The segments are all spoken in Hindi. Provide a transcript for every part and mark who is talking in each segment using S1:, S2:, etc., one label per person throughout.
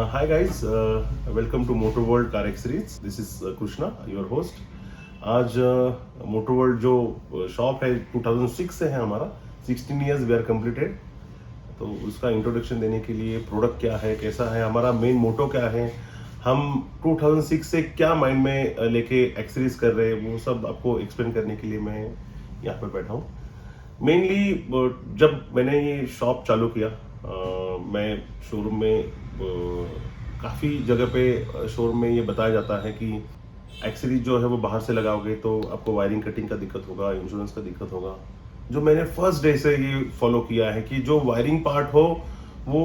S1: Hi guys, welcome to Motor World Car Accessories. This is Krishna, your host. आज मोटर वर्ल्ड जो शॉप है 2006 से है हमारा, 16 इयर्स वी आर कंप्लीटेड। तो उसका इंट्रोडक्शन देने के लिए प्रोडक्ट क्या है, कैसा है, हमारा मेन मोटो क्या है, हम 2006 से क्या माइंड में लेके एक्सरीज कर रहे हैं, वो सब आपको एक्सप्लेन करने के लिए मैं यहाँ पे बैठा हूँ। मेनली जब मैंने ये शॉप चालू किया, मैं शोरूम में काफ़ी जगह पे शोरूम में ये बताया जाता है कि एक्सरीज जो है वो बाहर से लगाओगे तो आपको वायरिंग कटिंग का दिक्कत होगा, इंश्योरेंस का दिक्कत होगा। जो मैंने फर्स्ट डे से ये फॉलो किया है कि जो वायरिंग पार्ट हो वो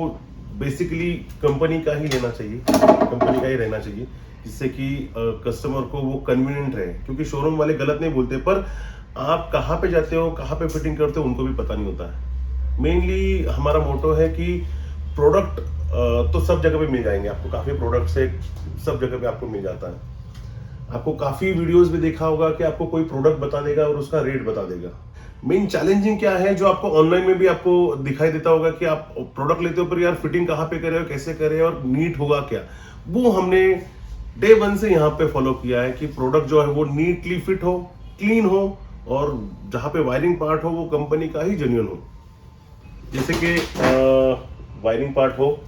S1: बेसिकली कंपनी का ही लेना चाहिए, कंपनी का ही रहना चाहिए, जिससे कि कस्टमर को वो कन्वीनियंट रहे। क्योंकि शोरूम वाले गलत नहीं बोलते, पर आप कहाँ पे जाते हो, कहाँ पे फिटिंग करते हो, उनको भी पता नहीं होता है। मेनली हमारा मोटो है कि प्रोडक्ट तो सब जगह पे मिल जाएंगे आपको, काफ़ी प्रोडक्ट्स है, सब जगह पे आपको मिल जाता है। आपको काफ़ी वीडियोस भी देखा होगा कि आपको कोई प्रोडक्ट बता देगा और उसका रेट बता देगा। मेन चैलेंजिंग क्या है, जो आपको ऑनलाइन में भी आपको दिखाई देता होगा कि आप प्रोडक्ट लेते हो पर यार फिटिंग कहाँ पे करे हो, कैसे करे और नीट होगा क्या, वो हमने डे वन से यहाँ पे फॉलो किया है कि प्रोडक्ट जो है वो नीटली फिट हो, क्लीन हो, और जहाँ पे वायरिंग पार्ट हो वो कंपनी का ही जेन्युइन हो। जैसे कि वायरिंग पार्ट हो,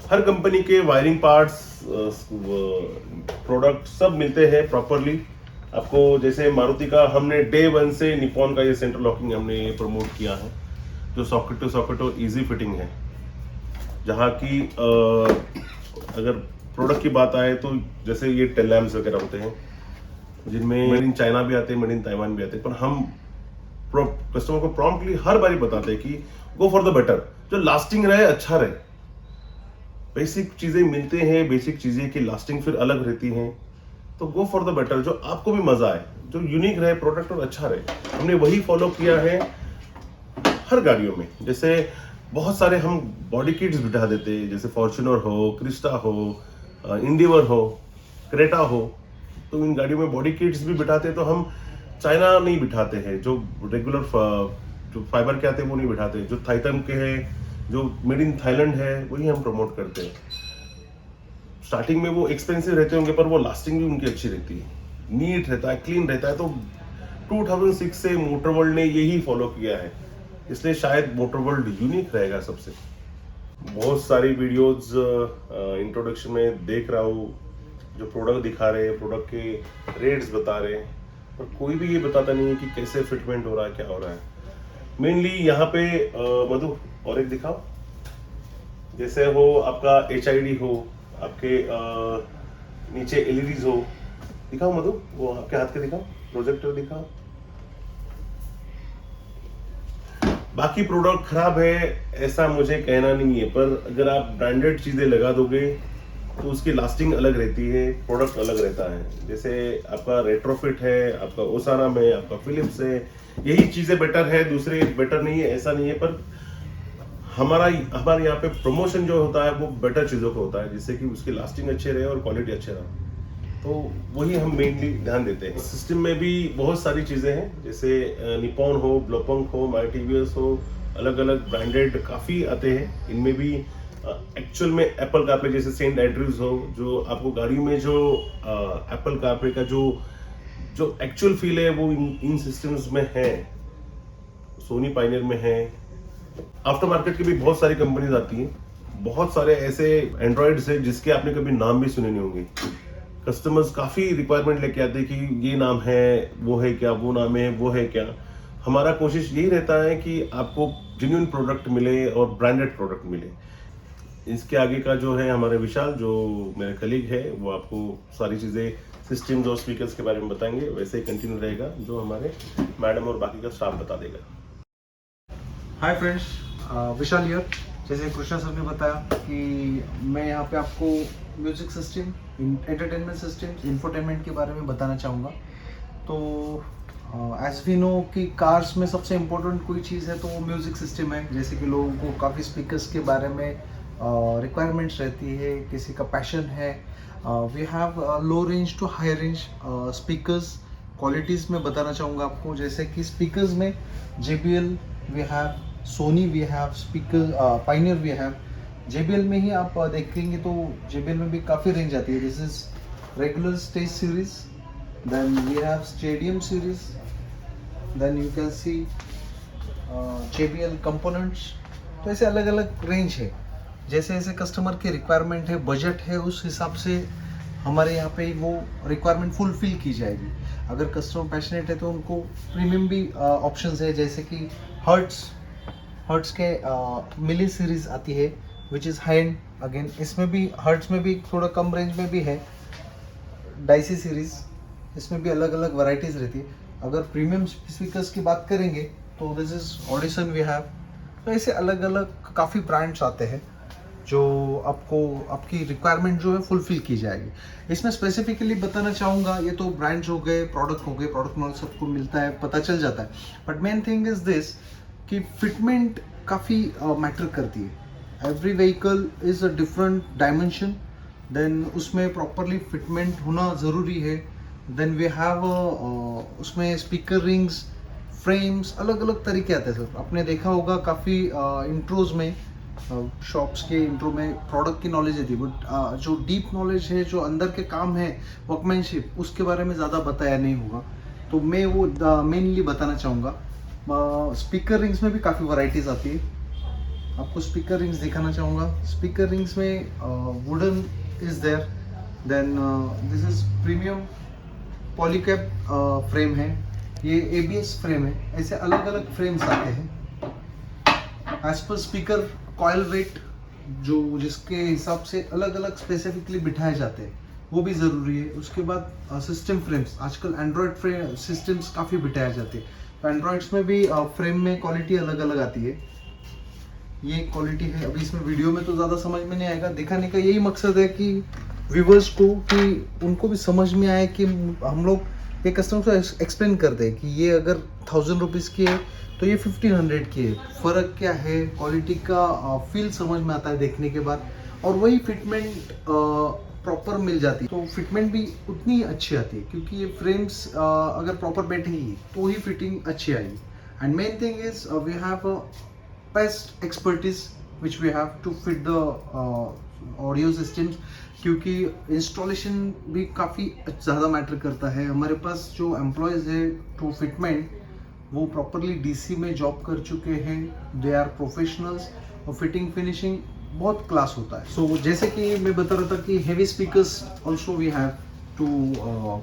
S1: हर कंपनी के वायरिंग पार्ट्स, प्रोडक्ट सब मिलते हैं प्रॉपरली आपको। जैसे मारुति का हमने डे वन से निपॉन का ये सेंट्रल लॉकिंग हमने प्रमोट किया है, जो सॉकेट टू सॉकेट और इजी फिटिंग है। जहाँ की अगर प्रोडक्ट की बात आए तो जैसे ये टेल लैम्प्स वगैरह होते हैं, जिनमें मेड इन चाइना भी आते हैं, मेड इन ताइवान भी आते हैं, पर हम कस्टमर को प्रॉम्प्टली हर बारी बताते हैं कि गो फॉर द बेटर, जो लास्टिंग रहे, अच्छा रहे। बेसिक चीजें मिलते हैं, बेसिक चीजें की लास्टिंग फिर अलग रहती हैं, तो गो फॉर द बेटर, जो आपको भी मजा आए, जो यूनिक रहे प्रोडक्ट और अच्छा रहे। हमने वही फॉलो किया है हर गाड़ियों में। जैसे बहुत सारे हम बॉडी किट्स बिठा देते हैं, जैसे फॉर्च्यूनर हो, क्रिस्टा हो, इंडिवर हो, क्रेटा हो, तो इन गाड़ियों में बॉडी किट्स भी बिठाते हैं। तो हम चाइना नहीं बिठाते हैं, जो रेगुलर जो फाइबर के आते हैं वो नहीं बिठाते, जो थाईतन के हैं, जो मेड इन थाईलैंड है, वही हम प्रमोट करते हैं। स्टार्टिंग में वो एक्सपेंसिव रहते होंगे पर वो लास्टिंग भी उनकी अच्छी रहती है, नीट रहता है, क्लीन रहता है। तो 2006 से मोटर वर्ल्ड ने यही फॉलो किया है, इसलिए शायद मोटर वर्ल्ड यूनिक रहेगा सबसे। बहुत सारी वीडियोस इंट्रोडक्शन में देख रहा हूँ, जो प्रोडक्ट दिखा रहे हैं, प्रोडक्ट के रेट्स बता रहे हैं, पर कोई भी ये बताता नहीं है कि कैसे फिटमेंट हो रहा है, क्या हो रहा है। मेनली यहाँ पे मधु और एक दिखाओ, जैसे हो आपका HID हो, आपके नीचे LEDs हो, दिखाओ मधु, वो आपके हाथ के दिखाओ, प्रोजेक्टर दिखाओ। बाकी प्रोडक्ट खराब है ऐसा मुझे कहना नहीं है, पर अगर आप ब्रांडेड चीजें लगा दोगे तो उसकी लास्टिंग अलग रहती है, प्रोडक्ट अलग रहता है। जैसे आपका रेट्रोफिट है, आपका ओसाना है, आपका फिलिप्स है, यही चीजें बेटर है, दूसरे बेटर नहीं है ऐसा नहीं है, पर हमारे यहाँ पे प्रमोशन जो होता है वो बेटर चीजों का होता है, जिससे कि उसकी लास्टिंग अच्छे रहे और क्वालिटी अच्छे रहे। तो वही हम मेनली ध्यान देते हैं। सिस्टम में भी बहुत सारी चीज़ें हैं, जैसे निपॉन हो, ब्लोपंक हो, माई टीवीएस हो, अलग अलग ब्रांडेड काफ़ी आते हैं। इनमें भी एक्चुअल में एप्पल कारप्ले, जैसे सेंट एंड्रयूज हो, जो आपको गाड़ी में जो एप्पल कारप्ले का जो जो एक्चुअल फील है वो इन सिस्टम्स में है, सोनी पायनियर में है। आफ्टर मार्केट की भी बहुत सारी कंपनीज आती हैं, बहुत सारे ऐसे एंड्रॉइड्स हैं जिसके आपने कभी नाम भी सुने नहीं होंगे। कस्टमर्स काफ़ी रिक्वायरमेंट लेके आते हैं कि ये नाम है, वो है क्या, वो नाम है, वो है क्या। हमारा कोशिश यही रहता है कि आपको जेन्युइन प्रोडक्ट मिले और ब्रांडेड प्रोडक्ट मिले। इसके आगे का जो है हमारे विशाल, जो मेरे कलीग है, वो आपको सारी चीज़ें, सिस्टम्स और स्पीकर्स के बारे में बताएंगे। वैसे ही कंटिन्यू रहेगा जो हमारे मैडम और बाकी का स्टाफ बता देगा।
S2: Hi friends, Vishal here. जैसे कृष्णा सर ने बताया कि मैं यहाँ पे आपको music system, entertainment system, infotainment के बारे में बताना चाहूँगा। तो एज वी नो कि कार्स में सबसे इम्पोर्टेंट कोई चीज़ है तो वो म्यूज़िक सिस्टम है। जैसे कि लोगों को काफ़ी स्पीकर्स के बारे में रिक्वायरमेंट्स रहती है, किसी का पैशन है। We have low range to high range speakers. Qualities में बताना चाहूँगा आपको, जैसे कि स्पीकर्स में JBL, we have Sony, we have speaker, Pioneer we have. JBL में ही आप देखेंगे तो JBL में भी काफ़ी रेंज आती है. This is regular stage series, then we have stadium series, then you can see JBL components. तो ऐसे अलग अलग रेंज है. जैसे जैसे कस्टमर की रिक्वायरमेंट है, बजट है, उस हिसाब से हमारे यहाँ पे वो रिक्वायरमेंट फुलफिल की जाएगी. अगर कस्टमर पैशनेट है तो उनको प्रीमियम भी ऑप्शंस है, जैसे कि हर्ट्स के मिली सीरीज आती है which is high and. Again इसमें भी हर्ट्स में भी थोड़ा कम रेंज में भी है. डाइसी सीरीज, इसमें भी अलग अलग वैरायटीज़ रहती है. अगर प्रीमियम स्पीकर्स की बात करेंगे तो this is audition we have. तो ऐसे अलग अलग काफ़ी ब्रांड्स आते हैं जो आपको आपकी रिक्वायरमेंट जो है फुलफिल की जाएगी. इसमें स्पेसिफिकली बताना चाहूँगा, ये तो ब्रांड्स हो गए, प्रोडक्ट हो गए, प्रोडक्ट नॉलेज सबको मिलता है, पता चल जाता है. But main thing is this कि फिटमेंट काफ़ी मैटर करती है. Every vehicle is a different dimension, then उसमें प्रॉपरली फिटमेंट होना ज़रूरी है. देन वी हैव उसमें स्पीकर रिंग्स, फ्रेम्स, अलग अलग तरीके आते हैं सर. आपने देखा होगा काफ़ी इंट्रोज में, शॉप्स के इंट्रो में प्रोडक्ट की नॉलेज है थी, बट जो डीप नॉलेज है, जो अंदर के काम है, वर्कमैनशिप, उसके बारे में ज़्यादा बताया नहीं होगा. तो मैं वो मेनली बताना चाहूँगा. स्पीकर रिंग्स में भी काफ़ी वैरायटीज़ आती है. आपको स्पीकर रिंग्स दिखाना चाहूँगा. स्पीकर रिंग्स में wooden is there, then this is premium polycap frame है, ये ABS फ्रेम है. ऐसे अलग अलग फ्रेम्स आते हैं as per speaker coil wait, जो जिसके हिसाब से अलग अलग स्पेसिफिकली बिठाए जाते हैं, वो भी ज़रूरी है. उसके बाद सिस्टम फ्रेम्स, आजकल एंड्रॉयड फ्रेम सिस्टम्स काफ़ी बिठाए जाते हैं. तो एंड्रॉयड्स में भी फ्रेम में क्वालिटी अलग अलग आती है. ये क्वालिटी है. अभी इसमें वीडियो में तो ज़्यादा समझ में नहीं आएगा. दिखाने का यही मकसद है कि व्यूवर्स को, कि उनको भी समझ में आए कि हम लोग ये कस्टमर को एक्सप्लेन करते हैं कि ये अगर 1000 रुपीज़ की है तो ये 1500 की है. फ़र्क क्या है, क्वालिटी का फील समझ में आता है देखने के बाद. और वही फिटमेंट प्रॉपर मिल जाती है, तो फिटमेंट भी उतनी अच्छी आती है, क्योंकि ये फ्रेम्स अगर प्रॉपर बैठेगी तो ही फिटिंग अच्छी आएगी. And main thing is we have a best expertise which we have to fit the audio systems, क्योंकि इंस्टॉलेशन भी काफ़ी ज़्यादा मैटर करता है. हमारे पास जो एम्प्लॉयज़ है टू फिटमेंट, वो प्रॉपरली DC में जॉब कर चुके हैं. दे आर प्रोफेशनल्स, और फिटिंग फिनिशिंग बहुत क्लास होता है. सो जैसे कि मैं बता रहा था कि heavy speakers also we have to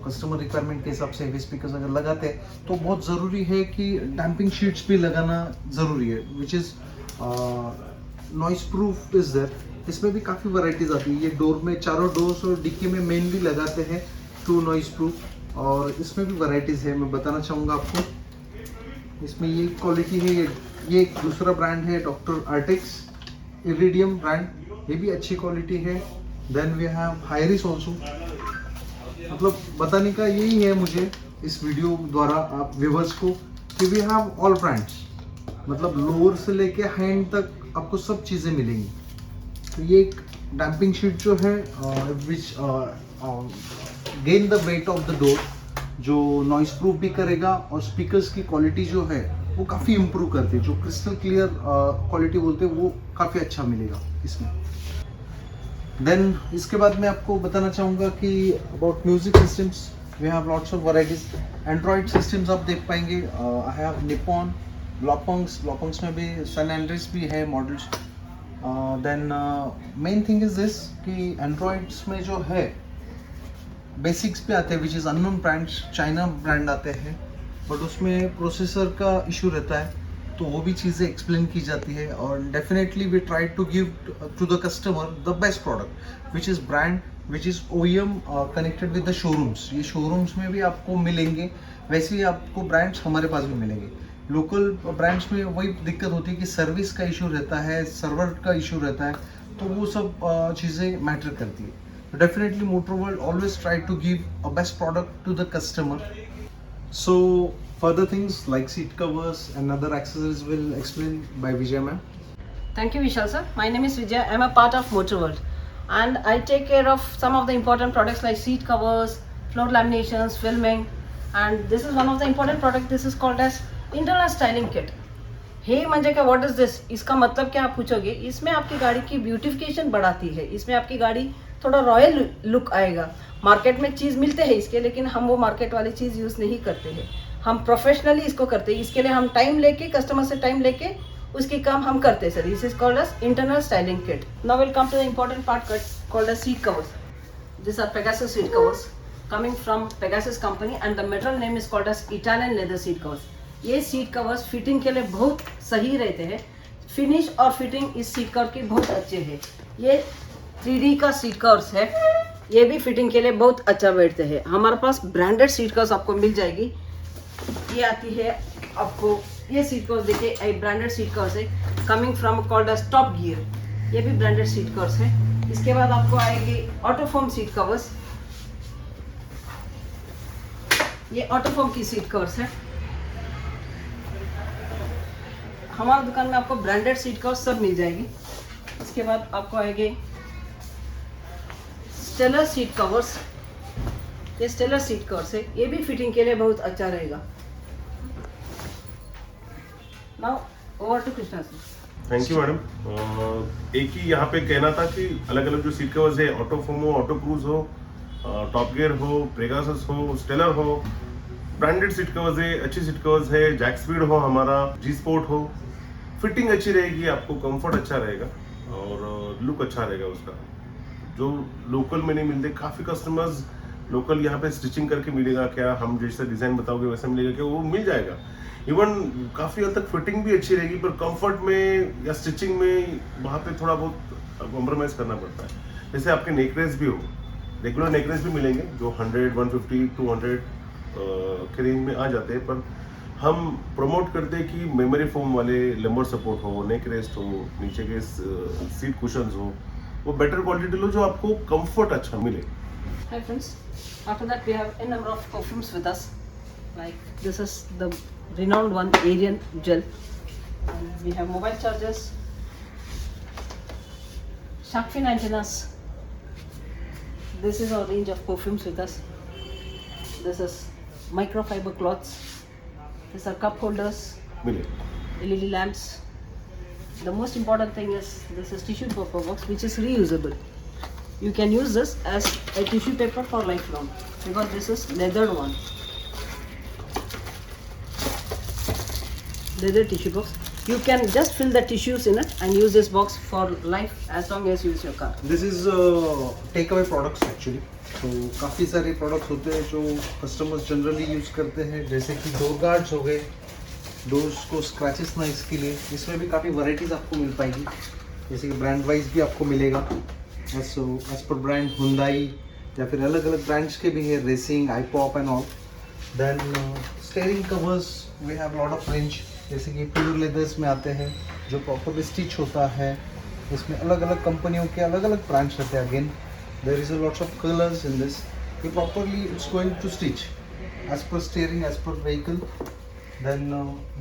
S2: customer requirement के हिसाब से हेवी स्पीकर्स अगर लगाते हैं तो बहुत ज़रूरी है कि डैम्पिंग शीट्स भी लगाना ज़रूरी है, which is noise proof is there. इसमें भी काफ़ी वैरायटीज़ आती है. ये डोर में, चारों डोर्स और डिक्की में मेनली लगाते हैं टू नॉइस प्रूफ, और इसमें भी वैरायटीज़ है. मैं बताना चाहूँगा आपको. इसमें ये क्वालिटी है. ये एक दूसरा ब्रांड है, डॉक्टर आर्टिक्स इरिडियम ब्रांड, ये भी अच्छी क्वालिटी है. देन वी हैव हायरिस ऑल्सो. मतलब बताने का यही है मुझे इस वीडियो द्वारा आप व्यूवर्स को, कि वी हैव ऑल ब्रांड्स. मतलब लोअर से लेके हाई एंड तक आपको सब चीज़ें मिलेंगी. तो ये एक डैम्पिंग शीट जो है which gain the weight of the door, जो नॉइस प्रूफ भी करेगा, और स्पीकर्स की क्वालिटी जो है वो काफ़ी इम्प्रूव करती है. जो क्रिस्टल क्लियर क्वालिटी बोलते हैं वो काफ़ी अच्छा मिलेगा इसमें. देन इसके बाद मैं आपको बताना चाहूँगा कि about music systems we have lots of varieties. Android systems आप देख पाएंगे. आई हैव निपॉन, ब्लॉपंग्स में भी सन एंड्रिस भी है models. Then main thing is this कि एंड्रॉयड्स में जो है बेसिक्स पे आते हैं, which is unknown brands, China brand आते हैं, बट उसमें प्रोसेसर का इशू रहता है, तो वो भी चीज़ें एक्सप्लेन की जाती है. और definitely we try to give to the customer the best product which is brand, which is OEM connected with the showrooms. ये शोरूम्स में भी आपको मिलेंगे, वैसे ही आपको ब्रांड्स हमारे पास भी मिलेंगे. लोकल ब्रांड्स में वही दिक्कत होती है कि सर्विस का इशू रहता है, सर्वर का इशू रहता है, तो वो सब चीज़ें मैटर करती है. Definitely Motorworld always try to give a best product to the customer. So further things like seat covers and other accessories will explain by Vijay ma'am.
S3: Thank you, Vishal sir. My name is Vijay. I'm a part of Motorworld, and I take care of some of the important products like seat covers, floor laminations, filming, and this is one of the important products. This is called as internal styling kit. हे म्हणजे क्या, व्हाट इज दिस, इसका मतलब क्या आप पूछोगे, इसमें आपकी गाड़ी की ब्यूटिफिकेशन बढ़ाती है, इसमें आपकी गाड़ी थोड़ा रॉयल लुक आएगा। मार्केट में चीज़ मिलते हैं इसके, लेकिन हम वो मार्केट वाली चीज़ यूज़ नहीं करते हैं, हम प्रोफेशनली इसको करते हैं। इसके लिए हम टाइम लेके, कस्टमर से टाइम लेके उसकी काम हम करते हैं sir. This is called as internal styling kit. Now will come to the important part called as seat covers. This are Pegasus seat covers coming from Pegasus company and the material name is called as Italian leather seat covers। ये सीट कवर्स फिटिंग के लिए बहुत सही रहते हैं, फिनिश और फिटिंग इस सीट कवर की बहुत अच्छे है। ये 3D का सीट कवर्स है, ये भी फिटिंग के लिए बहुत अच्छा बैठते हैं। हमारे पास ब्रांडेड सीट कवर्स आपको मिल जाएगी। ये आती है आपको, ये सीट कवर्स देखिए, ब्रांडेड सीट कवर्स है coming from called as top gear, ये भी ब्रांडेड सीट कवर्स है। इसके बाद आपको आएगी ऑटोफॉर्म सीट कवर्स, ये ऑटोफॉर्म की सीट कवर्स है। हमारी दुकान में आपको ब्रांडेड सीट कवर्स सब मिल जाएगी। इसके बाद आपको आएंगे स्टेलर सीट कवर्स, ये स्टेलर सीट कवर्स है, ये भी फिटिंग के लिए बहुत अच्छा रहेगा। Now over to Krishna sir.
S1: Thank you madam. एक ही यहाँ पे कहना था कि अलग अलग जो सीट कवर्स है, ऑटोफोम हो, ऑटो क्रूज हो, टॉप गियर हो, पेगासस हो, स्टेलर हो, ब्रांडेड सीट कवर्स है, अच्छी सीट कवर्स है, जैक स्पीड हो, हमारा जी स्पोर्ट हो, फिटिंग अच्छी रहेगी, आपको कंफर्ट अच्छा रहेगा और लुक अच्छा रहेगा उसका, जो लोकल में नहीं मिलते। काफ़ी कस्टमर्स लोकल यहाँ पे स्टिचिंग करके मिलेगा क्या, हम जैसा डिज़ाइन बताओगे वैसा मिलेगा क्या, वो मिल जाएगा। इवन काफ़ी हद तक फिटिंग भी अच्छी रहेगी, पर कंफर्ट में या स्टिचिंग में वहाँ पे थोड़ा बहुत कॉम्प्रोमाइज़ करना पड़ता है। जैसे आपके नेकलेस भी हो, रेगुलर नेकलेस भी मिलेंगे जो 100, 150, 200 के रेंज में आ जाते हैं, पर हम प्रमोट करते हैं कि मेमोरी फोम वाले लंबर सपोर्ट हो, नेक रेस्ट हो, नीचे के सीट कुशन्स हो, वो बेटर क्वालिटी लो जो आपको कंफर्ट अच्छा मिले।
S3: Hi friends, after that we have a number of perfumes with us, like this is the renowned one, Arian gel, and we have mobile chargers, shark fin antennas. This is our range of perfumes with us. This is microfiber cloths, these are cup holders,
S1: मिले
S3: LED lamps. The most important thing is this is tissue paper box which is reusable. You can use this as a tissue paper for lifelong because this is leathered one. Leather tissue box. You can just fill the tissues in it and use this box for life as long as you use your car.
S2: This is take away products actually. तो काफ़ी सारे प्रोडक्ट्स होते हैं जो कस्टमर्स जनरली यूज़ करते हैं, जैसे कि डोर गार्ड्स हो गए, डोर्स को स्क्रैचेस ना इसके लिए। इसमें भी काफ़ी वैरायटीज़ आपको मिल पाएगी, जैसे कि ब्रांड वाइज भी आपको मिलेगा, एज पर ब्रांड हुंडई या फिर अलग अलग ब्रांड्स के भी है, racing, iPop and all. Then steering covers we have lot of range, जैसे कि प्योर लेदर्स में आते हैं जो प्रॉपर स्टिच होता है। इसमें अलग अलग कंपनियों के अलग अलग ब्रांच रहते हैं। Again there is a lots of colours in this, ये properly it's going to stitch as per steering, as per vehicle. Then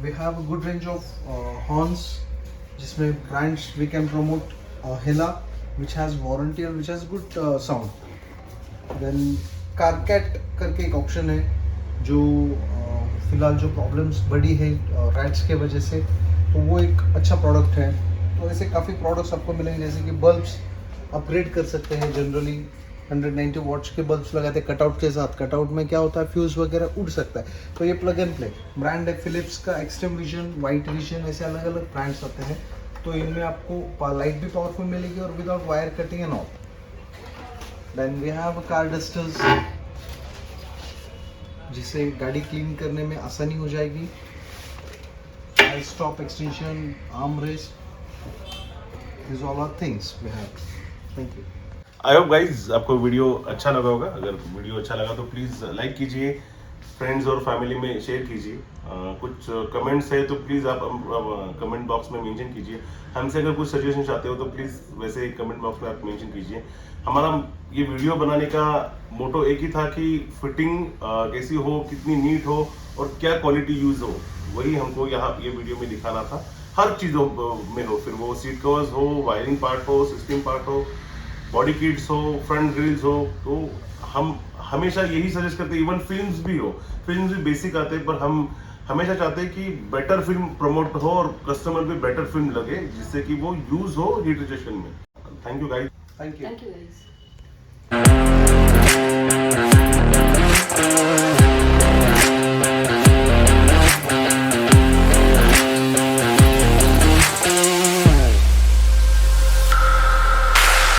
S2: we have a good range of horns, जिसमें brands we can promote Hella which has warranty और which has good sound. Then कारकैट करके एक ऑप्शन है जो फिलहाल जो प्रॉब्लम्स बढ़ी है रैट्स के वजह से, तो वो एक अच्छा प्रोडक्ट है। तो ऐसे काफ़ी प्रोडक्ट्स आपको मिलेंगे, जैसे कि बल्ब्स अपग्रेड कर सकते हैं। जनरली 190 वॉट्स के बल्ब्स लगाते हैं कटआउट के साथ। कटआउट में क्या होता है, फ्यूज़ वगैरह उड़ सकता है, तो ये प्लग एंड प्ले ब्रांड है। फिलिप्स का एक्सट्रीम विजन, वाइट विजन, ऐसे अलग अलग ब्रांड्स आते हैं। तो इनमें आपको लाइट भी पावरफुल मिलेगी और without wire cutting and all. Then we have car dusters, जिससे गाड़ी क्लीन करने में आसानी हो जाएगी। I stop extension, arm rest, these all are things we have. Thank you.
S1: I hope guys आपको वीडियो अच्छा लगा होगा। अगर वीडियो अच्छा लगा तो प्लीज़ लाइक कीजिए, फ्रेंड्स और फैमिली में शेयर कीजिए। कुछ कमेंट्स है तो प्लीज़ आप कमेंट बॉक्स में मेंशन कीजिए। हमसे अगर कुछ सजेशन चाहते हो तो प्लीज़ वैसे कमेंट बॉक्स में आप मेंशन कीजिए। हमारा ये वीडियो बनाने का मोटो एक ही था कि फिटिंग कैसी हो, कितनी नीट हो और क्या क्वालिटी यूज़ हो, वही हमको यहाँ ये वीडियो में दिखाना था। हर चीज़ों में हो, फिर वो सीट कवर्स हो, वायरिंग पार्ट हो, सिस्टम पार्ट हो, बॉडी किट्स हो, फ्रंट ग्रिल्स हो, तो हम हमेशा यही सजेस्ट करते हैं। इवन फिल्म्स भी हो, फिल्म्स भी बेसिक आते हैं, पर हम हमेशा चाहते हैं कि बेटर फिल्म प्रमोट हो और कस्टमर भी बेटर फिल्म लगे, जिससे कि वो यूज हो हीट रिजेक्शन में। Thank you guys.
S2: Thank you.
S3: Thank you guys.